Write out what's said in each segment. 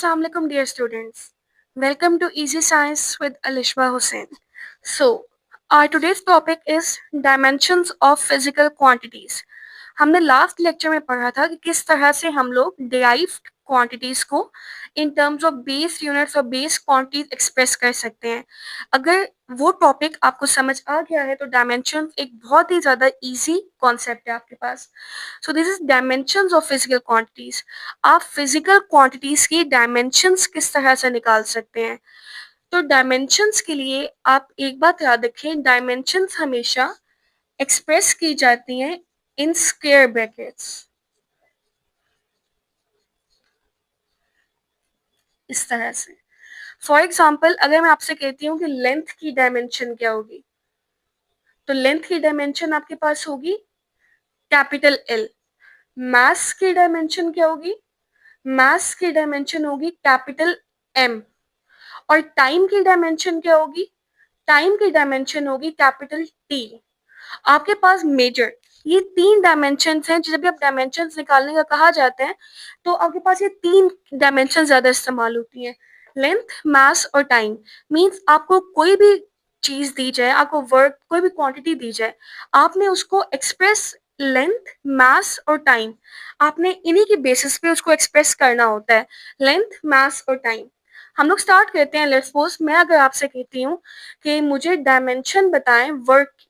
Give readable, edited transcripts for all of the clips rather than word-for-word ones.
Assalamu alaikum, dear students. Welcome to Easy Science with Alishba Hussain. So, our today's topic is dimensions of physical quantities. हमने last lecture में पढ़ा था कि किस तरह से हम लोग डिराइव्ड क्वांटिटीज को in terms of base units और बेस क्वांटिटीज एक्सप्रेस कर सकते हैं. अगर वो टॉपिक आपको समझ आ गया है तो डायमेंशन एक बहुत ही ज़्यादा इजी कॉन्सेप्ट है आपके पास. So this is dimensions of physical quantities. आप फिजिकल क्वांटिटीज की डायमेंशंस किस तरह से निकाल सकते हैं. तो डायमेंशंस के लिए आप एक बात याद रखें, डायमेंशंस हमेशा एक्सप्रेस की जाती हैं इन स्क्वायर ब्रैकेट्स. इस तरह से फॉर एग्जाम्पल अगर मैं आपसे कहती हूँ कि लेंथ की डायमेंशन क्या होगी, तो लेंथ की डायमेंशन आपके पास होगी कैपिटल एल. मास की डायमेंशन क्या होगी, मास की डायमेंशन होगी कैपिटल एम. और टाइम की डायमेंशन क्या होगी, टाइम की डायमेंशन होगी कैपिटल टी. आपके पास मेजर ये तीन डायमेंशंस हैं. जब भी आप डायमेंशंस निकालने का कहा जाता है तो आपके पास ये तीन डायमेंशन ज्यादा इस्तेमाल होती हैं, लेंथ, मास और टाइम. मींस आपको कोई भी चीज दी जाए, आपको वर्क कोई भी क्वांटिटी दी जाए, आपने उसको एक्सप्रेस लेंथ, मास और टाइम, आपने इन्हीं की बेसिस पे उसको एक्सप्रेस करना होता है, लेंथ, मास और टाइम. हम लोग स्टार्ट करते हैं. लेट्स सपोज मैं अगर आपसे कहती हूँ कि मुझे डायमेंशन बताएं वर्क की,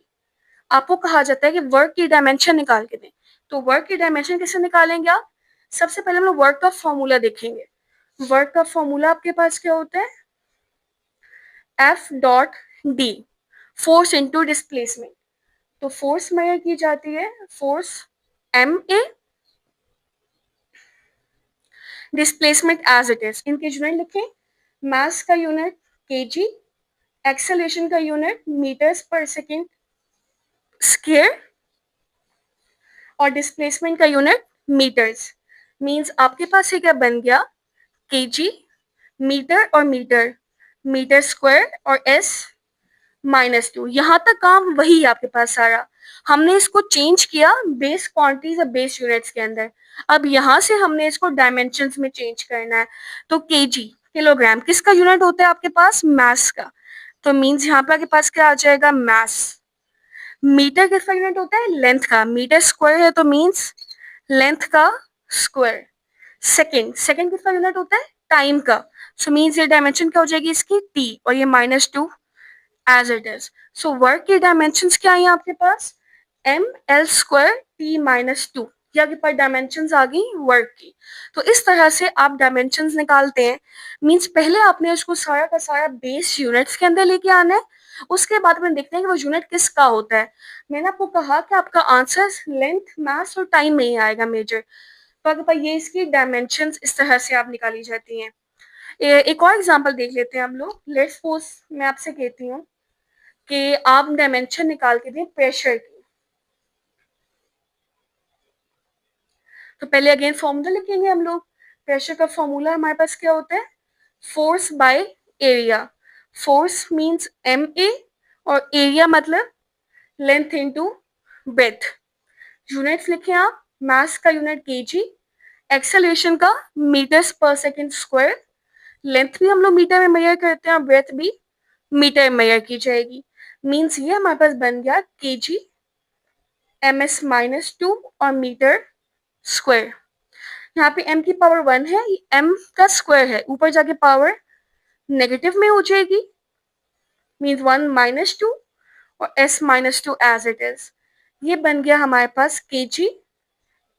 आपको कहा जाता है कि वर्क की डायमेंशन निकाल के दें. तो वर्क की डायमेंशन कैसे निकालेंगे आप, सबसे पहले हम लोग वर्क का फॉर्मूला देखेंगे. वर्क का फॉर्मूला आपके पास क्या होता है, F dot D, force into displacement. तो फोर्स मेजर की जाती है force M A, displacement as it is. इनके यूनिट लिखें, मास का यूनिट केजी, एक्सेलरेशन का unit metres per second square और डिस्प्लेसमेंट का यूनिट मीटर्स. मींस आपके पास ये क्या बन गया, केजी, मीटर और मीटर, मीटर स्क्वायर और एस -2. यहाँ तक काम वही है आपके पास सारा. हमने इसको चेंज किया बेस क्वांटिटीज और बेस यूनिट्स के अंदर. अब यहाँ से हमने इसको डायमेंशंस में चेंज करना है. तो केजी किलोग्राम किसका यूनिट होता है आपके पास, मास का. तो मींस यहाँ पे आपके पास क्या आ जाएगा, मास. मीटर किसका यूनिट होता है, लेंथ का. मीटर स्क्वायर है तो मींस लेंथ का स्क्वायर. सेकंड, सेकंड किसका यूनिट होता है, टाइम का. सो मींस ये डायमेंशन क्या हो जाएगी इसकी, टी, और ये -2 as it is. So work की डायमेंशंस क्या है आपके पास, एम एल स्क्वायर टी -2. ये आपके पास डायमेंशंस आ गई वर्क की. तो इस तरह से आप डायमेंशंस निकालते हैं. मींस पहले आपने उसको सारा का सारा बेस यूनिट्स के अंदर लेके आना है, उसके बाद में देखते हैं कि वो यूनिट किसका होता है. मैंने आपको कहा कि आपका आंसर लेंथ, मास और टाइम में ही आएगा मेजर. तो आपके पास ये इसकी डायमेंशंस इस तरह से आप निकाली जाती हैं. एक और एग्जांपल देख लेते हैं हम लोग. लेट्स सपोज मैं आपसे कहती हूँ कि आप डायमेंशन निकाल के दें प्रेशर की. तो पहले अगेन फॉर्मूला लिखेंगे हम लोग. प्रेशर का फॉर्मूला हमारे पास क्या होता है, force by area. Force means M A और एरिया मतलब लेंथ इनटू ब्रेथ. यूनिट्स लिखें आप, मास का यूनिट केजी, एक्सेलरेशन का metres per second square, length भी हम लोग मीटर में मेजर करते हैं और ब्रेथ भी मीटर में मेजर की जाएगी. मींस ये हमारे पास बन गया केजी, एमएस -2 और मीटर स्क्वायर. यहाँ पे m की पावर 1 है, m का स्क्वायर है, ऊपर जाके पावर नेगेटिव में हो जाएगी. मींस 1 -2 और s -2 एज इट इज. ये बन गया हमारे पास केजी,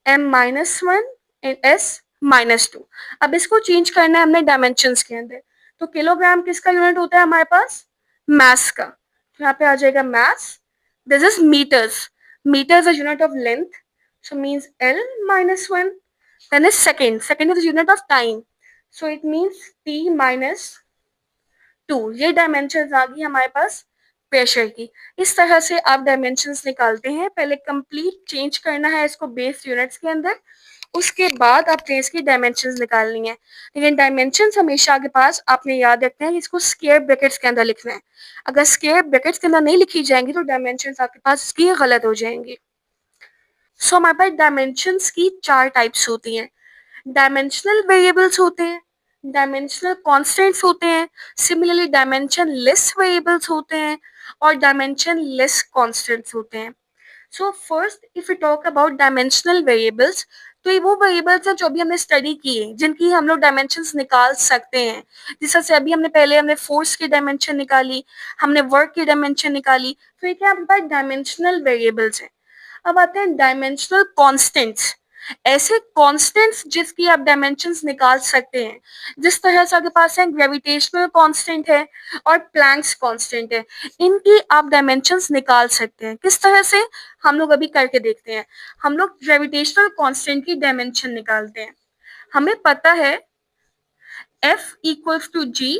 m -1 एंड s -2. अब इसको चेंज करना है हमने डायमेंशंस के अंदर. तो किलोग्राम किसका यूनिट होता है हमारे पास, मास का. यहाँ पे आ जाएगा mass. This is metres. Metres is unit of length, so means L -1. Then is second. Second is the unit of time. So it means T -2. ये डायमेंशंस आ गई हमारे पास प्रेशर की. इस तरह से आप डायमेंशंस निकालते हैं. पहले कंप्लीट चेंज करना है इसको बेस यूनिट्स के अंदर, उसके बाद आपने इसकी डायमेंशंस निकालनी है. लेकिन डायमेंशंस हमेशा आपके पास आपने याद रखना है कि इसको स्क्वायर ब्रैकेट्स के अंदर लिखना है. अगर स्क्वायर ब्रैकेट्स के अंदर नहीं लिखी जाएंगी तो डायमेंशंस आपके पास इसकी गलत हो जाएंगी. सो हमारे पास डायमेंशंस की चार टाइप्स होती हैं. डायमेंशनल वेरिएबल्स होते हैं, डायमेंशनल कॉन्स्टेंट्स होते हैं, सिमिलरली डायमेंशन लेस वेरिएबल्स होते हैं और डायमेंशन लेस कॉन्स्टेंट्स होते हैं. So first if you talk about dimensional variables, तो ये वो वेरिएबल्स हैं जो अभी हमने स्टडी किए, जिनकी हम लोग डायमेंशंस निकाल सकते हैं. जैसे अभी हमने फोर्स की डायमेंशन निकाली, हमने वर्क की डायमेंशन निकाली, तो ये क्या हमारे पास डायमेंशनल वेरिएबल्स हैं. अब आते हैं डायमेंशनल कांस्टेंट्स. ऐसे कांस्टेंट्स जिसकी आप डायमेंशंस निकाल सकते हैं. जिस तरह से आपके पास है ग्रेविटेशनल कांस्टेंट है और प्लैंक्स कांस्टेंट है, इनकी आप डायमेंशंस निकाल सकते हैं. किस तरह से, हम लोग अभी करके देखते हैं. हम लोग ग्रेविटेशनल कांस्टेंट की डायमेंशन निकालते हैं. हमें पता है F equals to G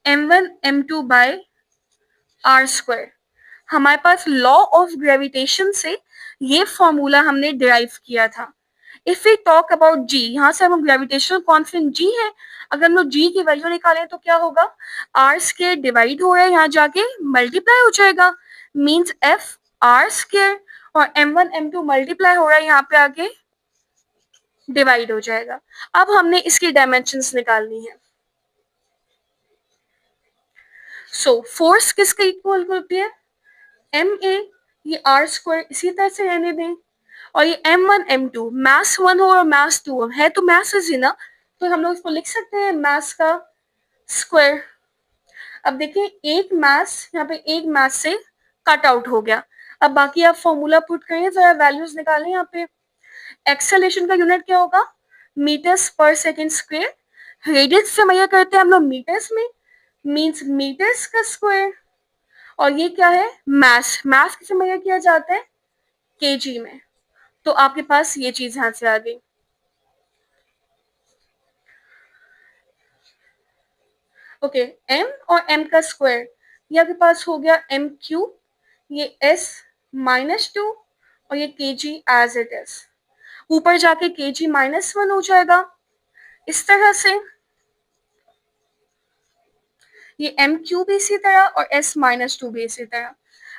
m1 m2 by R square. हमारे पास लॉ ऑफ ग्रेविटेशन से ये फॉर्मूला हमने डिराइव किया था. इफ वी टॉक अबाउट जी, यहाँ से हम ग्रेविटेशनल कांस्टेंट जी है, अगर हम लोग जी की वैल्यू निकालें तो क्या होगा, आर स्क्वायर डिवाइड हो रहा है, यहाँ जाके मल्टीप्लाई हो जाएगा, मींस एफ आर स्क्वायर, और m1 m2 मल्टीप्लाई हो रहा है, यहाँ पे आके डिवाइड हो जाएगा. अब हमने इसकी डायमेंशंस निकालनी है. सो फोर्स किसके इक्वल होती है, एम ए, ये आर स्क्वायर इसी तरह से रहने दें, और ये m1 m2 मास 1 हो और मास 2 है, तो मास ही ना, तो हम लोग इसको लिख सकते हैं मास का स्क्वायर. अब देखिए एक मास, यहाँ पे एक मास से कट आउट हो गया. अब बाकी आप फॉर्मूला पुट करिए, जरा वैल्यूज निकालें. यहाँ पे एक्सेलरेशन का यूनिट क्या होगा, metres per second square. Radius से मेजर करते हैं हम लोग मीटर्स में, मींस मीटर्स का स्क्वायर. और ये क्या है, मास. मास किसे मेजर किया जाता है, केजी में. तो आपके पास ये चीज यहां से आ गई. ओके, m और m का स्क्वायर, ये आपके पास हो गया m क्यूब, ये s -2 और ये kg एज इट इज. ऊपर जाके kg -1 हो जाएगा इस तरह से. ये m क्यूब इसी तरह और s -2 भी इसी तरह.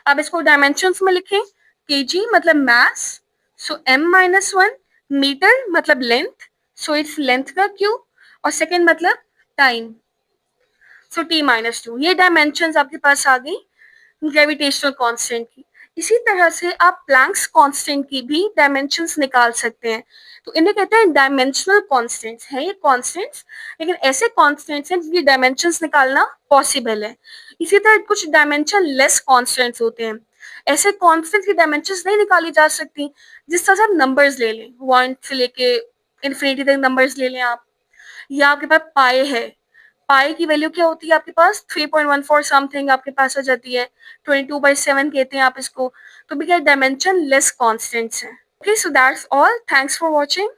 अब इसको डायमेंशंस में लिखें, kg मतलब मास, सो m -1, मीटर मतलब लेंथ, सो इट्स लेंथ का क्यूब, और सेकेंड मतलब टाइम, सो t -2. ये डायमेंशंस आपके पास आ गई ग्रेविटेशनल कांस्टेंट की. इसी तरह से आप प्लैंक्स कांस्टेंट की भी डायमेंशंस निकाल सकते हैं. तो इन्हें कहते हैं डायमेंशनल कांस्टेंट्स. है ये कांस्टेंट्स, लेकिन ऐसे कांस्टेंट्स हैं जिनकी डायमेंशंस निकालना पॉसिबल है. इसी तरह कुछ डायमेंशन लेस कांस्टेंट्स होते हैं. ऐसे कांस्टेंट्स की डायमेंशंस नहीं निकाली जा सकती. जिस तरह से आप नंबर्स ले लें, 1 से लेके इन्फिनिटी तक नंबर्स ले लें आप, या आपके पास पाई है, पाई की वैल्यू क्या होती है आपके पास 3.14 समथिंग आपके पास आ जाती है, 22/7 कहते हैं आप इसको. तो भी क्या डायमेंशन लेस कॉन्स्टेंट्स है. Okay, so that's all. Thanks for watching.